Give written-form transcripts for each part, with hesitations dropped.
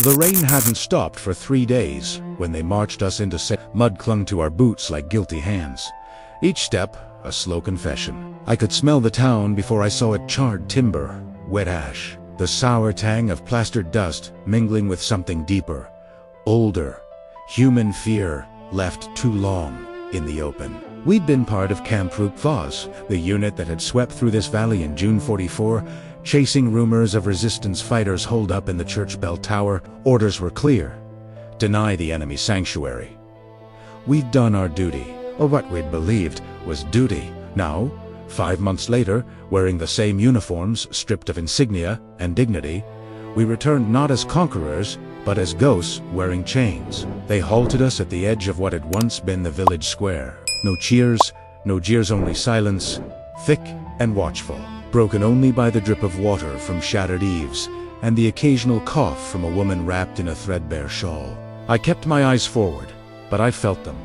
The rain hadn't stopped for 3 days when they marched us into mud clung to our boots like guilty hands. Each step, a slow confession. I could smell the town before I saw it: charred timber, wet ash, the sour tang of plastered dust mingling with something deeper, older, human fear left too long in the open. We'd been part of Camp POWs, the unit that had swept through this valley in June '44, chasing rumors of resistance fighters holed up in the church bell tower. Orders were clear: deny the enemy sanctuary. We'd done our duty, or what we'd believed was duty. Now, 5 months later, wearing the same uniforms, stripped of insignia and dignity, we returned not as conquerors, but as ghosts wearing chains. They halted us at the edge of what had once been the village square. No cheers, no jeers, only silence, thick and watchful, broken only by the drip of water from shattered eaves and the occasional cough from a woman wrapped in a threadbare shawl. I kept my eyes forward, but I felt them.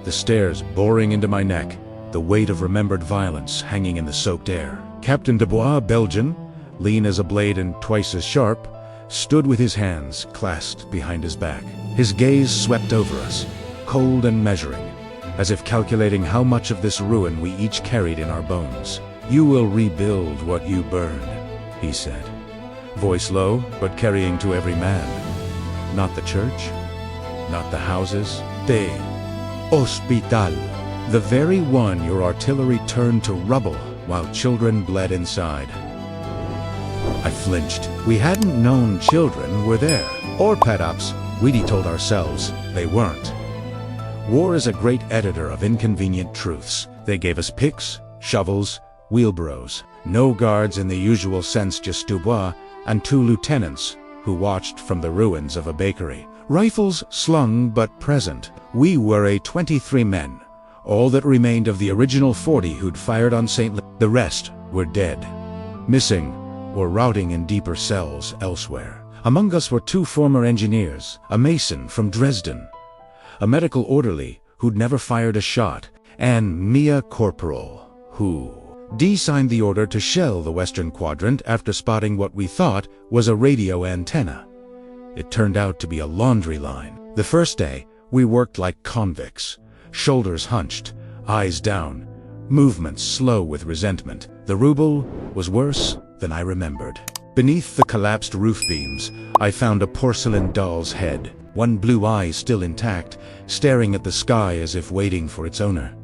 The stairs boring into my neck, the weight of remembered violence hanging in the soaked air. Captain Dubois, Belgian, lean as a blade and twice as sharp, stood with his hands clasped behind his back. His gaze swept over us, cold and measuring, as if calculating how much of this ruin we each carried in our bones. "You will rebuild what you burned," he said, voice low but carrying to every man. Not the church, not the houses, the hospital, the very one your artillery turned to rubble while children bled inside. I flinched. We hadn't known children were there, or pet-ups. We'd told ourselves they weren't. War is a great editor of inconvenient truths. They gave us picks, shovels, wheelbarrows. No guards in the usual sense, just Dubois and 2 lieutenants who watched from the ruins of a bakery. Rifles slung but present. We were a 23 men, all that remained of the original 40 who'd fired on St. The rest were dead, missing, or rotting in deeper cells elsewhere. Among us were 2 former engineers, a mason from Dresden, a medical orderly who'd never fired a shot, and Mia Corporal, who signed the order to shell the Western Quadrant after spotting what we thought was a radio antenna. It turned out to be a laundry line. The first day, we worked like convicts, shoulders hunched, eyes down, movements slow with resentment. The ruble was worse than I remembered. Beneath the collapsed roof beams, I found a porcelain doll's head, one blue eye still intact, staring at the sky as if waiting for its owner.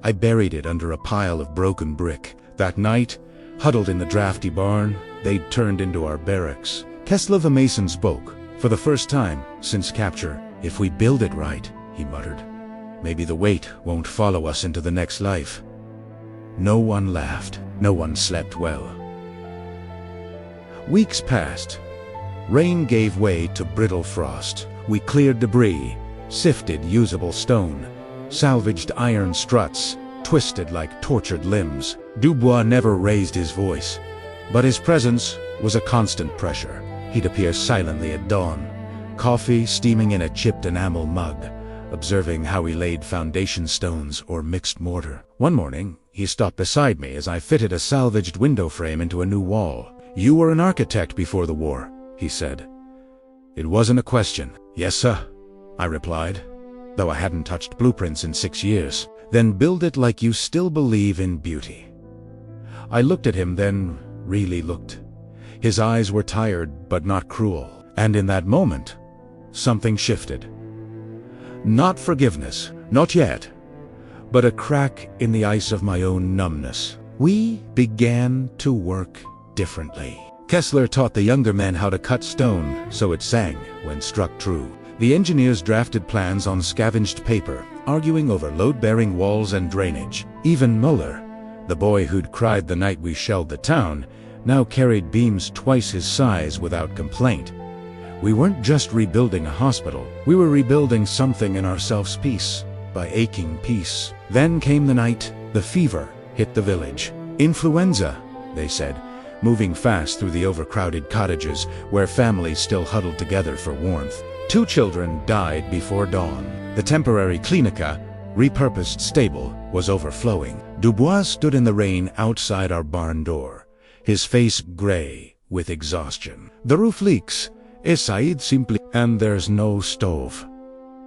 I buried it under a pile of broken brick. That night, huddled in the drafty barn, they'd turned into our barracks. Kessler the mason spoke, for the first time since capture. "If we build it right," he muttered, "maybe the weight won't follow us into the next life." No one laughed. No one slept well. Weeks passed. Rain gave way to brittle frost. We cleared debris, sifted usable stone, salvaged iron struts, twisted like tortured limbs. Dubois never raised his voice, but his presence was a constant pressure. He'd appear silently at dawn, coffee steaming in a chipped enamel mug, observing how we laid foundation stones or mixed mortar. One morning, he stopped beside me as I fitted a salvaged window frame into a new wall. "You were an architect before the war," he said. It wasn't a question. "Yes, sir," I replied, though I hadn't touched blueprints in 6 years. "Then build it like you still believe in beauty." I looked at him, then really looked. His eyes were tired but not cruel. And in that moment, something shifted. Not forgiveness, not yet, but a crack in the ice of my own numbness. We began to work differently. Kessler taught the younger men how to cut stone so it sang when struck true. The engineers drafted plans on scavenged paper, arguing over load-bearing walls and drainage. Even Muller, the boy who'd cried the night we shelled the town, now carried beams twice his size without complaint. We weren't just rebuilding a hospital, we were rebuilding something in ourselves piece by aching piece. Then came the night. The fever hit the village. "Influenza," they said, moving fast through the overcrowded cottages where families still huddled together for warmth. 2 children died before dawn. The temporary clinica, repurposed stable, was overflowing. Dubois stood in the rain outside our barn door, his face gray with exhaustion. "The roof leaks. Said simply, and there's no stove.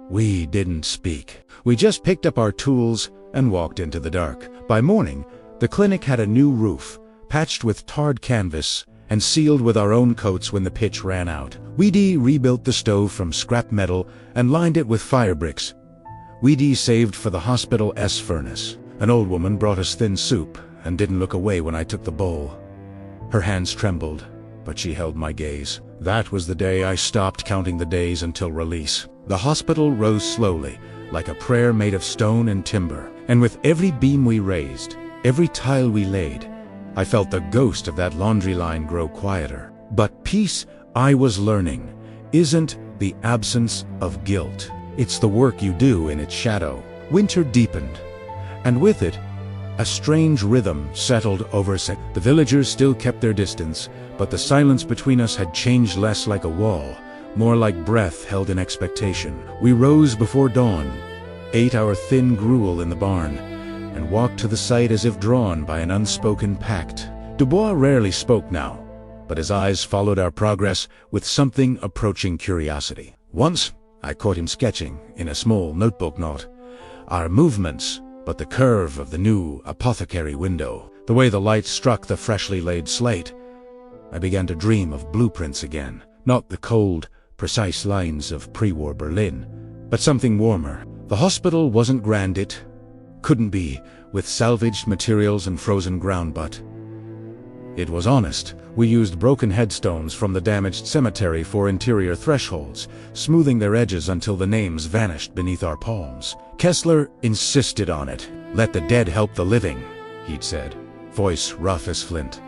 We didn't speak. We just picked up our tools and walked into the dark. By morning, the clinic had a new roof, patched with tarred canvas and sealed with our own coats when the pitch ran out. We rebuilt the stove from scrap metal and lined it with fire bricks. We saved for the hospital's furnace. An old woman brought us thin soup and didn't look away when I took the bowl. Her hands trembled, but she held my gaze. That was the day I stopped counting the days until release. The hospital rose slowly, like a prayer made of stone and timber. And with every beam we raised, every tile we laid, I felt the ghost of that laundry line grow quieter. But peace, I was learning, isn't the absence of guilt. It's the work you do in its shadow. Winter deepened, and with it, a strange rhythm settled over us. The villagers still kept their distance, but the silence between us had changed less like a wall, more like breath held in expectation. We rose before dawn, ate our thin gruel in the barn, and walked to the site as if drawn by an unspoken pact. Dubois rarely spoke now, but his eyes followed our progress with something approaching curiosity. Once, I caught him sketching, in a small notebook note, our movements, but the curve of the new apothecary window, the way the light struck the freshly laid slate. I began to dream of blueprints again, not the cold, precise lines of pre-war Berlin, but something warmer. The hospital wasn't grand, it couldn't be, with salvaged materials and frozen ground, but it was honest. We used broken headstones from the damaged cemetery for interior thresholds, smoothing their edges until the names vanished beneath our palms. Kessler insisted on it. Let the dead help the living, he'd said, voice rough as flint.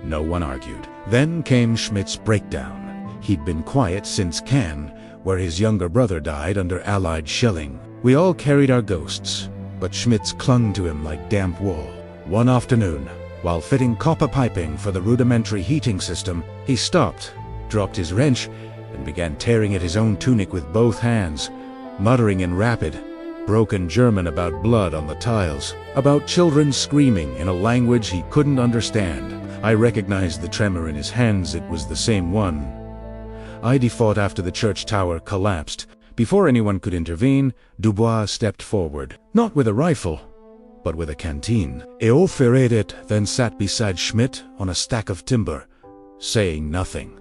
No one argued. Then came Schmidt's breakdown. He'd been quiet since Cannes, where his younger brother died under Allied shelling. We all carried our ghosts, but Schmidt's clung to him like damp wool. One afternoon, while fitting copper piping for the rudimentary heating system, he stopped, dropped his wrench, and began tearing at his own tunic with both hands, muttering in rapid, broken German about blood on the tiles, about children screaming in a language he couldn't understand. I recognized the tremor in his hands. It was the same one I'd fought after the church tower collapsed. Before anyone could intervene, Dubois stepped forward, not with a rifle, but with a canteen. Eoferedet then sat beside Schmidt on a stack of timber, saying nothing,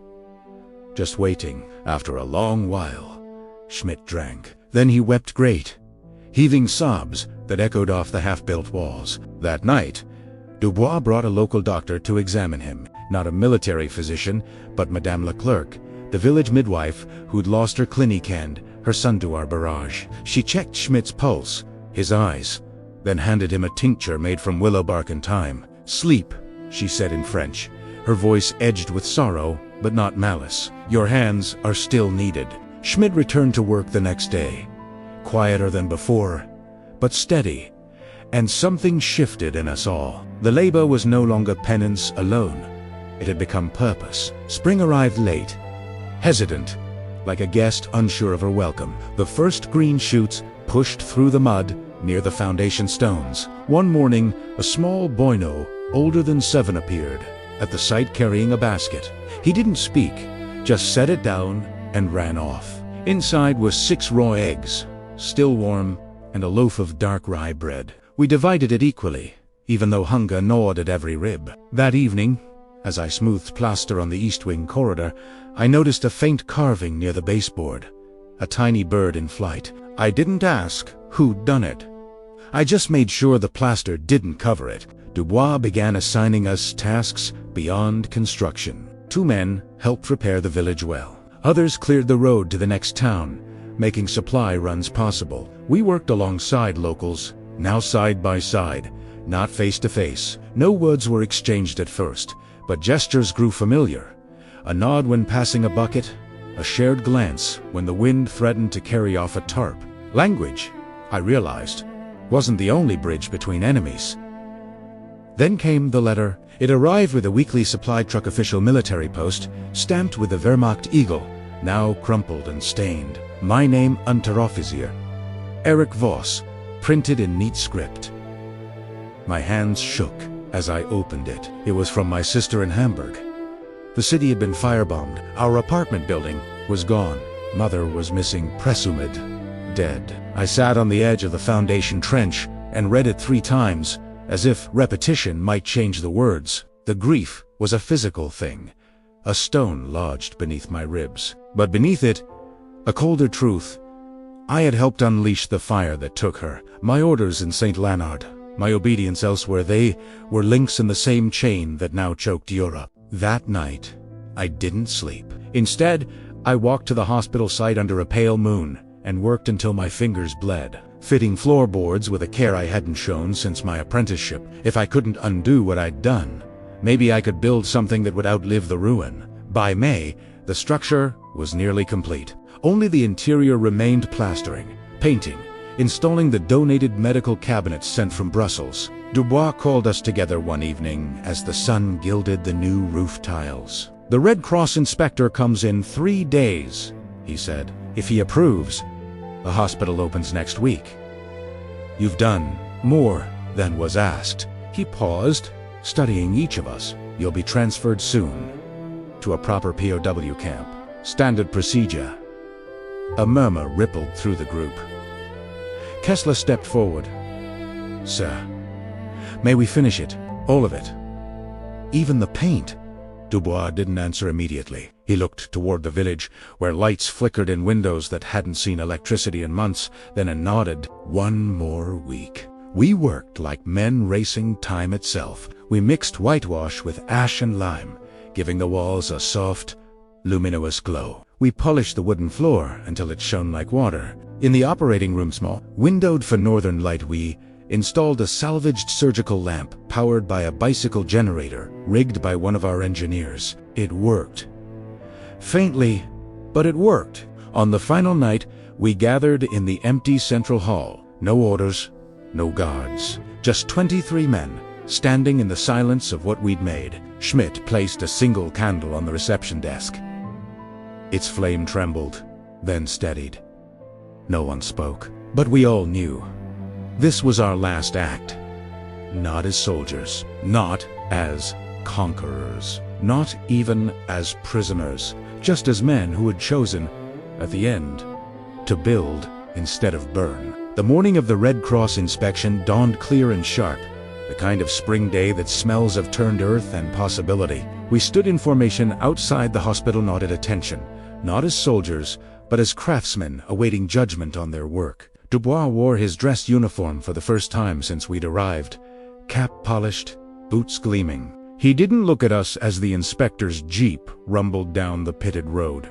just waiting. After a long while, Schmidt drank. Then he wept great, heaving sobs that echoed off the half-built walls. That night, Dubois brought a local doctor to examine him, not a military physician, but Madame Leclerc, the village midwife who'd lost her clinic and her son to our barrage. She checked Schmidt's pulse, his eyes, then handed him a tincture made from willow bark and thyme. Sleep, she said in French, her voice edged with sorrow, but not malice. Your hands are still needed. Schmidt returned to work the next day, quieter than before, but steady, and something shifted in us all. The labor was no longer penance alone. It had become purpose. Spring arrived late, hesitant, like a guest unsure of her welcome. The first green shoots pushed through the mud near the foundation stones. One morning, a small boino, older than 7, appeared at the site carrying a basket. He didn't speak, just set it down and ran off. Inside was 6 raw eggs, still warm, and a loaf of dark rye bread. We divided it equally, even though hunger gnawed at every rib. That evening, as I smoothed plaster on the east wing corridor, I noticed a faint carving near the baseboard, a tiny bird in flight. I didn't ask who'd done it. I just made sure the plaster didn't cover it. Dubois began assigning us tasks beyond construction. 2 men helped repair the village well. Others cleared the road to the next town, making supply runs possible. We worked alongside locals, now side by side, not face to face. No words were exchanged at first, but gestures grew familiar. A nod when passing a bucket, a shared glance when the wind threatened to carry off a tarp. Language, I realized, wasn't the only bridge between enemies. Then came the letter. It arrived with a weekly supply truck official military post, stamped with the Wehrmacht eagle, now crumpled and stained. My name Unteroffizier, Eric Voss, printed in neat script. My hands shook as I opened it. It was from my sister in Hamburg. The city had been firebombed. Our apartment building was gone. Mother was missing, presumed dead. I sat on the edge of the foundation trench and read it 3 times, as if repetition might change the words. The grief was a physical thing. A stone lodged beneath my ribs. But beneath it, a colder truth. I had helped unleash the fire that took her. My orders in St. Leonard, my obedience elsewhere, they were links in the same chain that now choked Europe. That night, I didn't sleep. Instead, I walked to the hospital site under a pale moon and worked until my fingers bled, fitting floorboards with a care I hadn't shown since my apprenticeship. If I couldn't undo what I'd done, maybe I could build something that would outlive the ruin. By May, the structure was nearly complete. Only the interior remained: plastering, painting, installing the donated medical cabinets sent from Brussels. Dubois called us together one evening as the sun gilded the new roof tiles. "The Red Cross inspector comes in 3 days, he said. If he approves, the hospital opens next week. You've done more than was asked." He paused, studying each of us. "You'll be transferred soon to a proper POW camp. Standard procedure." A murmur rippled through the group. Kessler stepped forward. "Sir, may we finish it? All of it? Even the paint?" Dubois didn't answer immediately. He looked toward the village, where lights flickered in windows that hadn't seen electricity in months, then nodded. "One more week." We worked like men racing time itself. We mixed whitewash with ash and lime, giving the walls a soft, luminous glow. We polished the wooden floor until it shone like water. In the operating room, small, windowed for northern light, we installed a salvaged surgical lamp powered by a bicycle generator rigged by one of our engineers. It worked. Faintly, but it worked. On the final night, we gathered in the empty central hall. No orders, no guards. Just 23 men, standing in the silence of what we'd made. Schmidt placed a single candle on the reception desk. Its flame trembled, then steadied. No one spoke, but we all knew. This was our last act. Not as soldiers, not as conquerors, not even as prisoners, just as men who had chosen, at the end, to build instead of burn. The morning of the Red Cross inspection dawned clear and sharp, the kind of spring day that smells of turned earth and possibility. We stood in formation outside the hospital, nodded attention, not as soldiers, but as craftsmen awaiting judgment on their work. Dubois wore his dress uniform for the first time since we'd arrived, cap polished, boots gleaming. He didn't look at us as the inspector's jeep rumbled down the pitted road.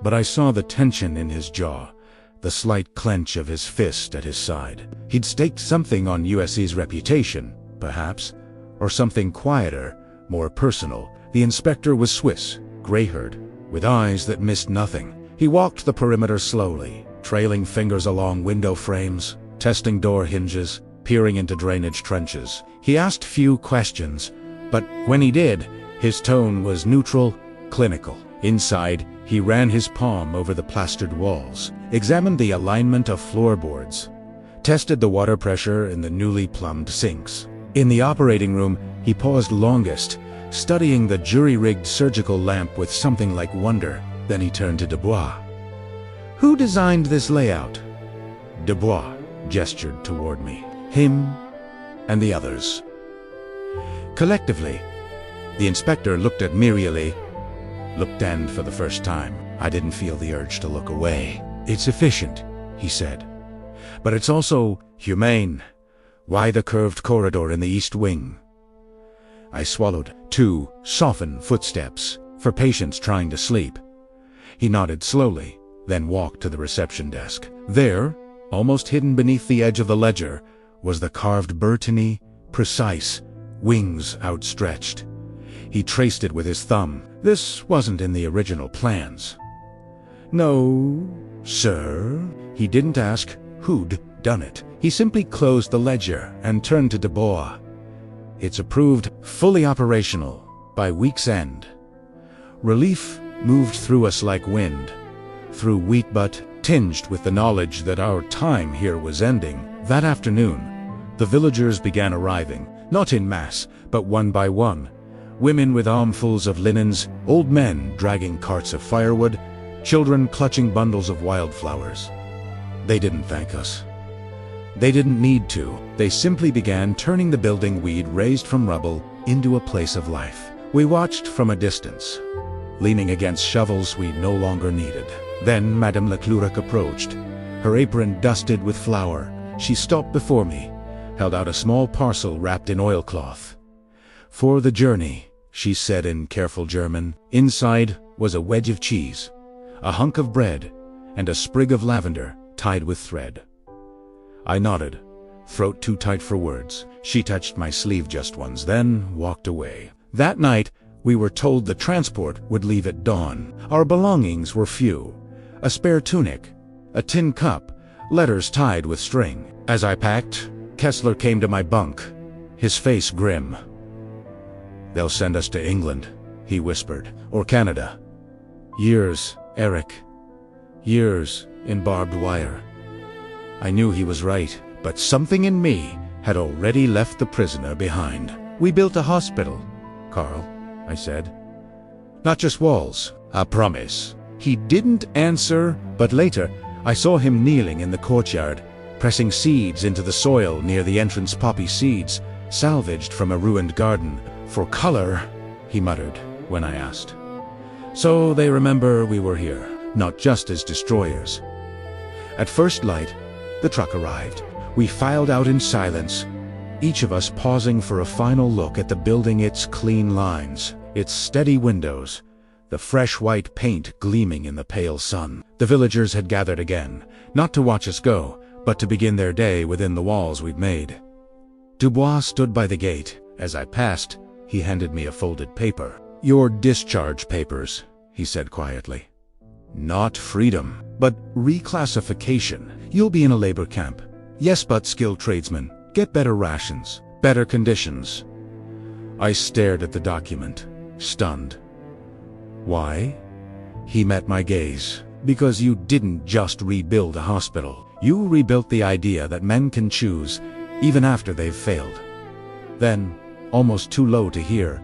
But I saw the tension in his jaw, the slight clench of his fist at his side. He'd staked something on USC's reputation, perhaps, or something quieter, more personal. The inspector was Swiss, gray-haired, with eyes that missed nothing. He walked the perimeter slowly, trailing fingers along window frames, testing door hinges, peering into drainage trenches. He asked few questions, but when he did, his tone was neutral, clinical. Inside, he ran his palm over the plastered walls, examined the alignment of floorboards, tested the water pressure in the newly plumbed sinks. In the operating room, he paused longest, studying the jury-rigged surgical lamp with something like wonder. Then he turned to Dubois. "Who designed this layout?" Dubois gestured toward me. "Him and the others." Collectively, the inspector looked at me really, looked, and for the first time, I didn't feel the urge to look away. "It's efficient," he said, "but it's also humane. Why the curved corridor in the East Wing?" I swallowed. 2 softened footsteps, for patients trying to sleep. He nodded slowly, then walked to the reception desk. There, almost hidden beneath the edge of the ledger, was the carved Burtony, precise, wings outstretched. He traced it with his thumb. This wasn't in the original plans. "No, sir." He didn't ask who'd done it. He simply closed the ledger and turned to Dubois. "It's approved, fully operational, by week's end." Relief moved through us like wind, through wheat but tinged with the knowledge that our time here was ending. That afternoon, the villagers began arriving, not in mass, but one by one. women with armfuls of linens, old men dragging carts of firewood, children clutching bundles of wildflowers. They didn't thank us. They didn't need to. They simply began turning the building we'd raised from rubble into a place of life. We watched from a distance, leaning against shovels we no longer needed. Then Madame Leclerc approached, her apron dusted with flour. She stopped before me, held out a small parcel wrapped in oilcloth. "For the journey," she said in careful German. Inside was a wedge of cheese, a hunk of bread, and a sprig of lavender tied with thread. I nodded, throat too tight for words. She touched my sleeve just once, then walked away. That night, we were told the transport would leave at dawn. Our belongings were few: a spare tunic, a tin cup, letters tied with string. As I packed, Kessler came to my bunk, his face grim. "They'll send us to England," he whispered, "or Canada. Years, Eric. Years in barbed wire." I knew he was right, but something in me had already left the prisoner behind. "We built a hospital, Carl," I said. "Not just walls, I promise." He didn't answer, but later I saw him kneeling in the courtyard, pressing seeds into the soil near the entrance. Poppy seeds, salvaged from a ruined garden. "For color," he muttered when I asked. "So they remember we were here, not just as destroyers." At first light, the truck arrived. We filed out in silence, each of us pausing for a final look at the building, its clean lines, its steady windows, the fresh white paint gleaming in the pale sun. The villagers had gathered again, not to watch us go, but to begin their day within the walls we'd made. Dubois stood by the gate. As I passed, he handed me a folded paper. "Your discharge papers," he said quietly. "Not freedom, but reclassification. You'll be in a labor camp. Yes, but skilled tradesmen. Get better rations, better conditions." I stared at the document, stunned. "Why?" He met my gaze. "Because you didn't just rebuild a hospital. You rebuilt the idea that men can choose, even after they've failed." Then, almost too low to hear,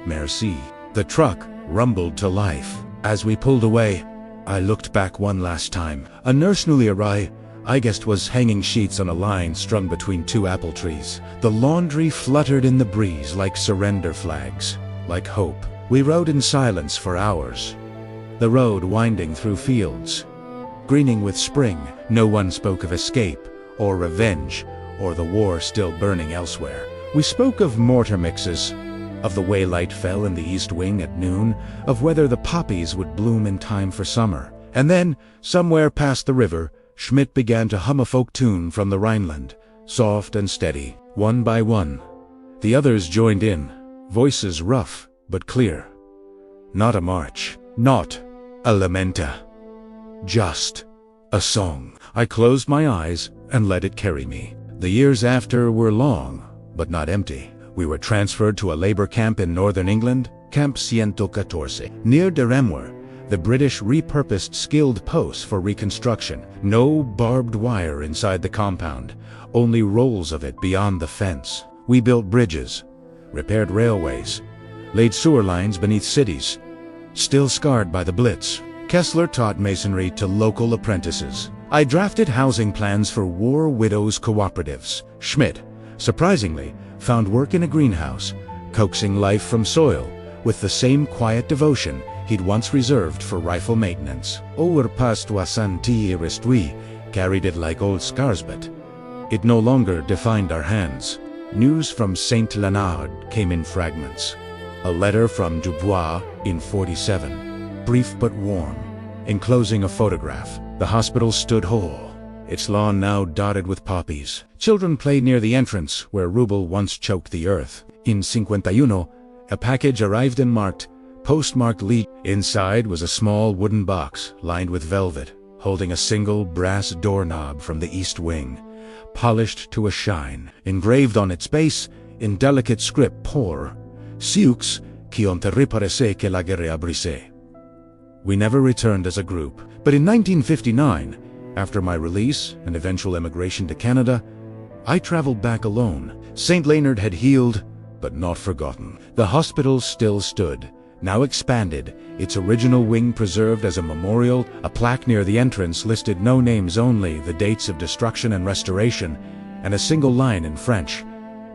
"Merci." The truck rumbled to life. As we pulled away, I looked back one last time. A nurse newly arrived, I guessed, was hanging sheets on a line strung between two apple trees. The laundry fluttered in the breeze like surrender flags, like hope. We rode in silence for hours, the road winding through fields, greening with spring. No one spoke of escape, or revenge, or the war still burning elsewhere. We spoke of mortar mixes, of the way light fell in the east wing at noon, of whether the poppies would bloom in time for summer. And then, somewhere past the river, Schmidt began to hum a folk tune from the Rhineland, soft and steady. One by one, the others joined in, voices rough but clear. Not a march, not a lamenta, just a song. I closed my eyes and let it carry me. The years after were long, but not empty. We were transferred to a labor camp in northern England, Camp 114, near Deremwer. The British repurposed skilled posts for reconstruction. No barbed wire inside the compound, only rolls of it beyond the fence. We built bridges, repaired railways, laid sewer lines beneath cities, still scarred by the Blitz. Kessler taught masonry to local apprentices. I drafted housing plans for war widows' cooperatives. Schmidt, surprisingly, found work in a greenhouse, coaxing life from soil, with the same quiet devotion he'd once reserved for rifle maintenance. Over past 60 restui carried it like old scars, but it no longer defined our hands. News from Saint Leonard came in fragments. A letter from Dubois in 47, brief but warm, enclosing a photograph. The hospital stood whole, its lawn now dotted with poppies. Children played near the entrance where Rubel once choked the earth. In 51, a package arrived and postmarked Lee. Inside was a small wooden box lined with velvet, holding a single brass doorknob from the east wing, polished to a shine. Engraved on its base, in delicate script, pour, Siux, qui ont reparese que la guerre a brisé. We never returned as a group, but in 1959, after my release and eventual emigration to Canada, I traveled back alone. St. Leonard had healed, but not forgotten. The hospital still stood, now expanded, its original wing preserved as a memorial. A plaque near the entrance listed no names, only the dates of destruction and restoration, and a single line in French,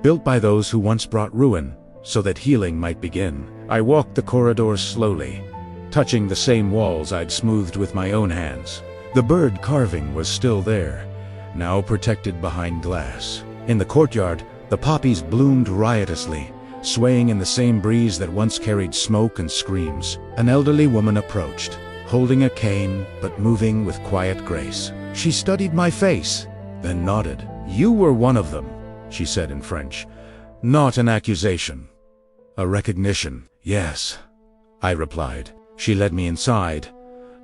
"Built by those who once brought ruin, so that healing might begin." I walked the corridors slowly, touching the same walls I'd smoothed with my own hands. The bird carving was still there, now protected behind glass. In the courtyard, the poppies bloomed riotously, swaying in the same breeze that once carried smoke and screams. An elderly woman approached, holding a cane but moving with quiet grace. She studied my face, then nodded. "You were one of them," she said in French. "Not an accusation. A recognition." "Yes," I replied. She led me inside,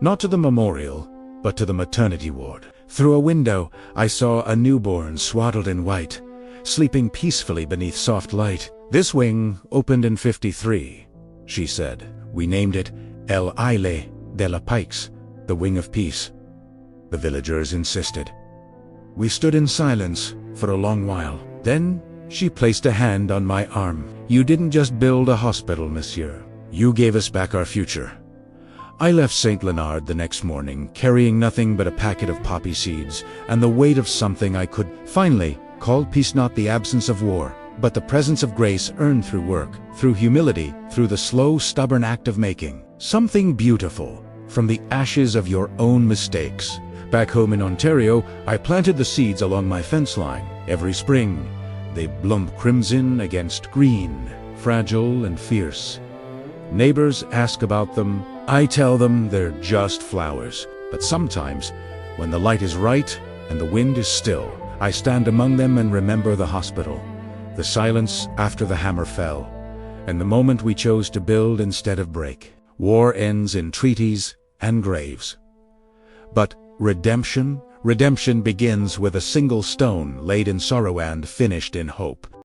not to the memorial, but to the maternity ward. Through a window, I saw a newborn swaddled in white, sleeping peacefully beneath soft light. "This wing opened in '53, she said. "We named it El Aile de la Paix, the Wing of Peace." The villagers insisted. We stood in silence for a long while. Then she placed a hand on my arm. "You didn't just build a hospital, monsieur. You gave us back our future." I left St. Leonard the next morning, carrying nothing but a packet of poppy seeds and the weight of something I could finally call peace, not the absence of war, but the presence of grace earned through work, through humility, through the slow, stubborn act of making something beautiful from the ashes of your own mistakes. Back home in Ontario, I planted the seeds along my fence line. Every spring, they bloomed crimson against green, fragile and fierce. Neighbors ask about them. I tell them they're just flowers. But sometimes, when the light is right and the wind is still, I stand among them and remember the hospital, the silence after the hammer fell, and the moment we chose to build instead of break. War ends in treaties and graves. But redemption begins with a single stone laid in sorrow and finished in hope.